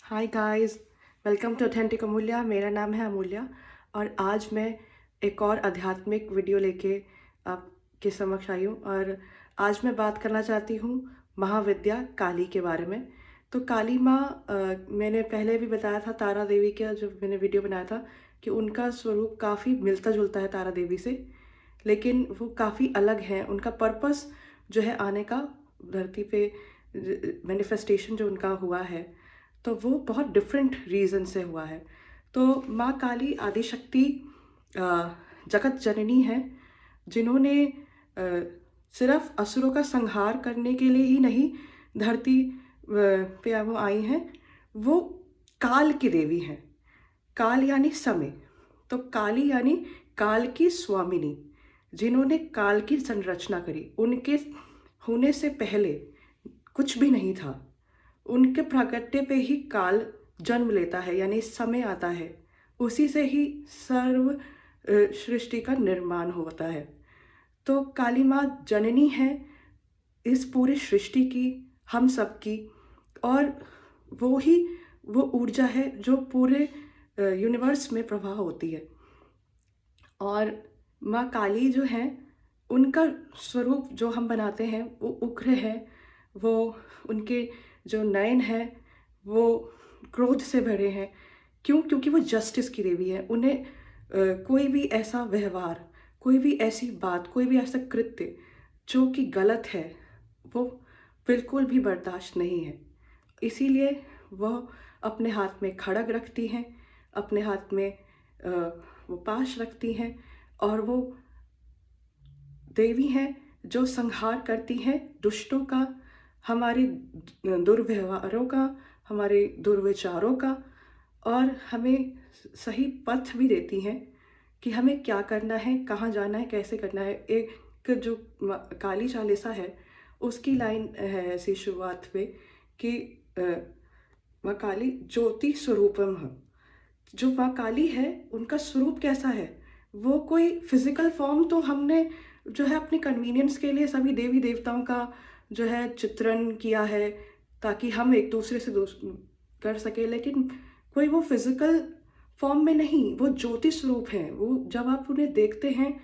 Hi guys, welcome to authentic Amulya. मेरा नाम है अमूल्य और आज मैं एक और आध्यात्मिक वीडियो लेके आपके समक्ष आई हूँ। और आज मैं बात करना चाहती हूँ महाविद्या काली के बारे में। तो काली माँ, मैंने पहले भी बताया था तारा देवी का, जब मैंने वीडियो बनाया था, कि उनका स्वरूप काफ़ी मिलता जुलता है तारा देवी से, लेकिन वो काफ़ी अलग हैं। उनका पर्पस जो है आने का धरती पे, मैनिफेस्टेशन जो उनका हुआ है, तो वो बहुत डिफरेंट रीज़न से हुआ है। तो माँ काली आदिशक्ति जगत जननी है, जिन्होंने सिर्फ असुरों का संहार करने के लिए ही नहीं धरती पे वो आई हैं। वो काल की देवी हैं। काल यानी समय, तो काली यानी काल की स्वामिनी, जिन्होंने काल की संरचना करी। उनके होने से पहले कुछ भी नहीं था। उनके प्राकट्य पे ही काल जन्म लेता है, यानी समय आता है। उसी से ही सर्व सृष्टि का निर्माण होता है। तो काली माँ जननी है इस पूरी सृष्टि की, हम सब की। और वो ही वो ऊर्जा है जो पूरे यूनिवर्स में प्रवाह होती है। और माँ काली जो हैं, उनका स्वरूप जो हम बनाते हैं वो उग्र है। वो उनके जो नयन हैं वो क्रोध से भरे हैं। क्यों? क्योंकि वो जस्टिस की देवी है। उन्हें कोई भी ऐसा व्यवहार, कोई भी ऐसी बात, कोई भी ऐसा कृत्य जो कि गलत है, वो बिल्कुल भी बर्दाश्त नहीं है। इसीलिए वह अपने हाथ में खड्ग रखती हैं, अपने हाथ में अ, वो पाश रखती हैं। और वो देवी हैं जो संहार करती हैं दुष्टों का, हमारे दुर्व्यवहारों का, हमारे दुर्विचारों का। और हमें सही पथ भी देती हैं कि हमें क्या करना है, कहाँ जाना है, कैसे करना है। एक जो काली चालीसा है, उसकी लाइन है ऐसी शुरुआत में कि अ, माँ काली ज्योति स्वरूपम है। जो माँ काली है, उनका स्वरूप कैसा है? वो कोई फिजिकल फॉर्म तो हमने जो है अपने कन्वीनियंस के लिए सभी देवी देवताओं का जो है चित्रण किया है, ताकि हम एक दूसरे से दोस्त कर सके, लेकिन कोई वो फिजिकल फॉर्म में नहीं, वो ज्योति स्वरूप है। वो जब आप उन्हें देखते हैं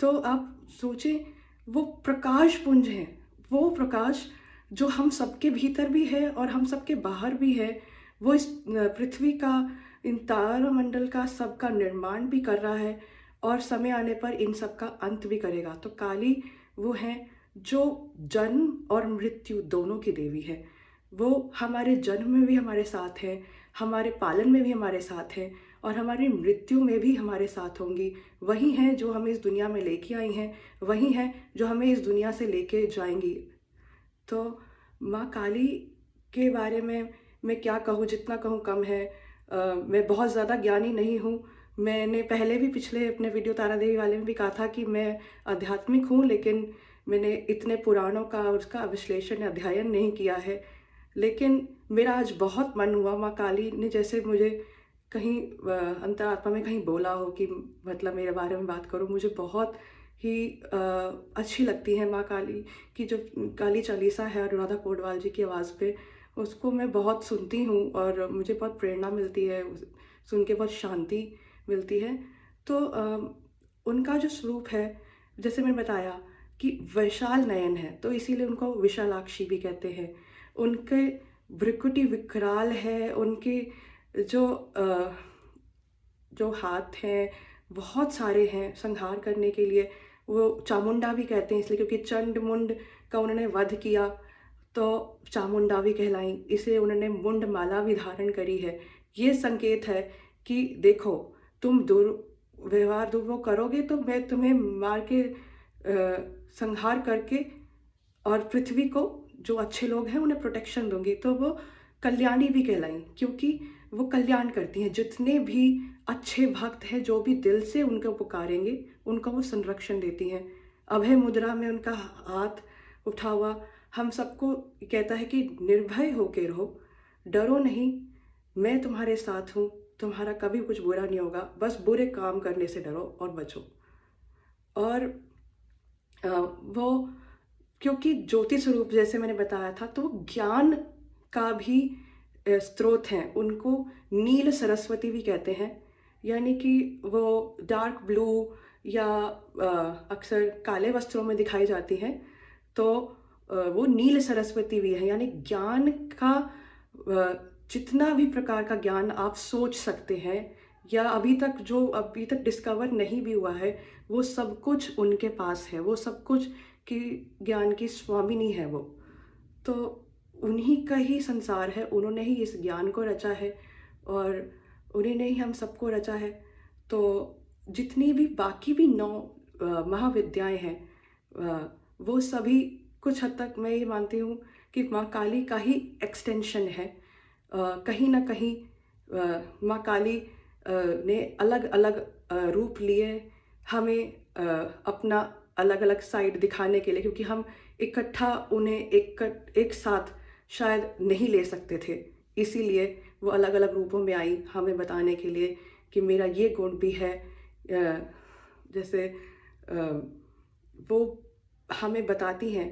तो आप सोचें, वो प्रकाश पुंज है। वो प्रकाश जो हम सबके भीतर भी है और हम सबके बाहर भी है। वो इस पृथ्वी का, इन तारामंडल का, सबका निर्माण भी कर रहा है और समय आने पर इन सब का अंत भी करेगा। तो काली वो है जो जन्म और मृत्यु दोनों की देवी है। वो हमारे जन्म में भी हमारे साथ है, हमारे पालन में भी हमारे साथ है, और हमारी मृत्यु में भी हमारे साथ होंगी। वही हैं जो हमें इस दुनिया में लेके आई हैं, वही हैं जो हमें इस दुनिया से लेके जाएंगी। तो माँ काली के बारे में मैं क्या कहूँ, जितना कहूँ कम है। मैं बहुत ज़्यादा ज्ञानी नहीं हूँ। मैंने पहले भी पिछले अपने वीडियो तारा देवी वाले में भी कहा था कि मैं आध्यात्मिक हूँ, लेकिन मैंने इतने पुराणों का और उसका विश्लेषण या अध्ययन नहीं किया है। लेकिन मेरा आज बहुत मन हुआ, माँ काली ने जैसे मुझे कहीं अंतरात्मा में कहीं बोला हो कि मतलब मेरे बारे में बात करो। मुझे बहुत ही अच्छी लगती है माँ काली की जो काली चालीसा है अनुराधा पौडवाल जी की आवाज़ पे। उसको मैं बहुत सुनती हूँ और मुझे बहुत प्रेरणा मिलती है, सुन के बहुत शांति मिलती है। तो उनका जो स्वरूप है, जैसे मैंने बताया कि विशाल नयन है, तो इसीलिए उनको विशालाक्षी भी कहते हैं। उनके भ्रुकुटी विकराल है। उनके जो जो हाथ हैं बहुत सारे हैं संहार करने के लिए। वो चामुंडा भी कहते हैं इसलिए, क्योंकि चंड मुंड का उन्होंने वध किया, तो चामुंडा भी कहलाई। इसे उन्होंने मुंड माला भी धारण करी है। ये संकेत है कि देखो, तुम दुर्व्यवहार वो करोगे तो मैं तुम्हें मार के संहार करके और पृथ्वी को, जो अच्छे लोग हैं उन्हें प्रोटेक्शन दूंगी। तो वो कल्याणी भी कहलाई, क्योंकि वो कल्याण करती हैं। जितने भी अच्छे भक्त हैं, जो भी दिल से उनको पुकारेंगे, उनको वो संरक्षण देती हैं। अभय मुद्रा में उनका हाथ उठा हुआ हम सबको कहता है कि निर्भय होके रहो, डरो नहीं, मैं तुम्हारे साथ हूँ, तुम्हारा कभी कुछ बुरा नहीं होगा, बस बुरे काम करने से डरो और बचो। और वो क्योंकि ज्योति स्वरूप जैसे मैंने बताया था, तो ज्ञान का भी स्रोत हैं उनको नील सरस्वती भी कहते हैं, यानी कि वो डार्क ब्लू या अक्सर काले वस्त्रों में दिखाई जाती हैं, तो वो नील सरस्वती भी है, यानी ज्ञान का जितना भी प्रकार का ज्ञान आप सोच सकते हैं या अभी तक डिस्कवर नहीं भी हुआ है, वो सब कुछ उनके पास है, वो सब कुछ की ज्ञान की स्वामिनी है वो। तो उन्हीं का ही संसार है, उन्होंने ही इस ज्ञान को रचा है और उन्हीं ने ही हम सबको रचा है। तो जितनी भी बाकी भी 9 महाविद्याएं हैं, वो सभी कुछ हद तक मैं ये मानती हूँ कि माँ काली का ही एक्सटेंशन है। कहीं ना कहीं माँ काली ने अलग अलग रूप लिए हमें अपना अलग अलग साइड दिखाने के लिए, क्योंकि हम इकट्ठा उन्हें एक साथ शायद नहीं ले सकते थे, इसीलिए वो अलग अलग रूपों में आई हमें बताने के लिए कि मेरा ये गुण भी है। जैसे वो हमें बताती हैं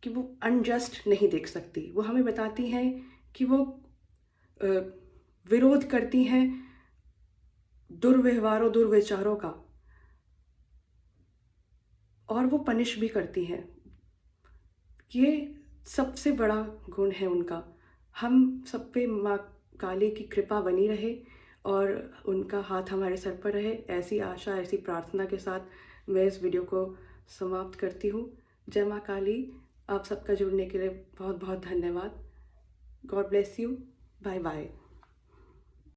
कि वो अनजस्ट नहीं देख सकती, वो हमें बताती हैं कि वो विरोध करती हैं दुर्व्यवहारों दुर्विचारों का, और वो पनिश भी करती हैं। ये सबसे बड़ा गुण है उनका। हम सब पे माँ काली की कृपा बनी रहे और उनका हाथ हमारे सर पर रहे, ऐसी आशा, ऐसी प्रार्थना के साथ मैं इस वीडियो को समाप्त करती हूँ। जय माँ काली। आप सबका जुड़ने के लिए बहुत बहुत धन्यवाद। God bless you. Bye bye.